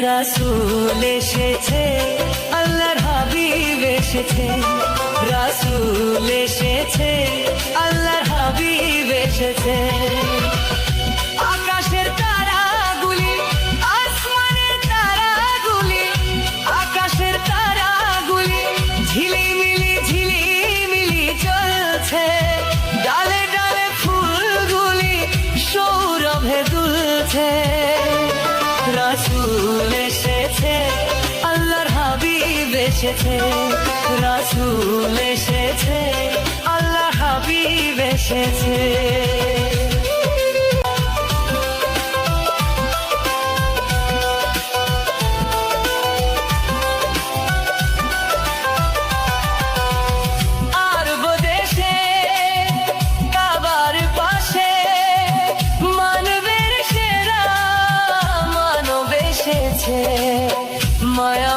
রাসূল এসেছে, আল্লাহর হাবিব এসেছে, রাসূল এসেছে, আল্লাহর হাবিব এসেছে। আকাশের তারাগুলি, আসমানের তারাগুলি, আকাশের তারাগুলি ঝিলিমিলি ঝিলিমিলি জ্বলছে। ডালে ডালে ফুলগুলি সৌরভে দুলছে। রাসূল এসেছে, আল্লাহর হাবিব এসেছে, রাসূল এসেছে, আল্লাহর হাবিব এসেছে। আরব দেশে কাবার পাশে মানবের সেরা মানব এসেছে। মায়া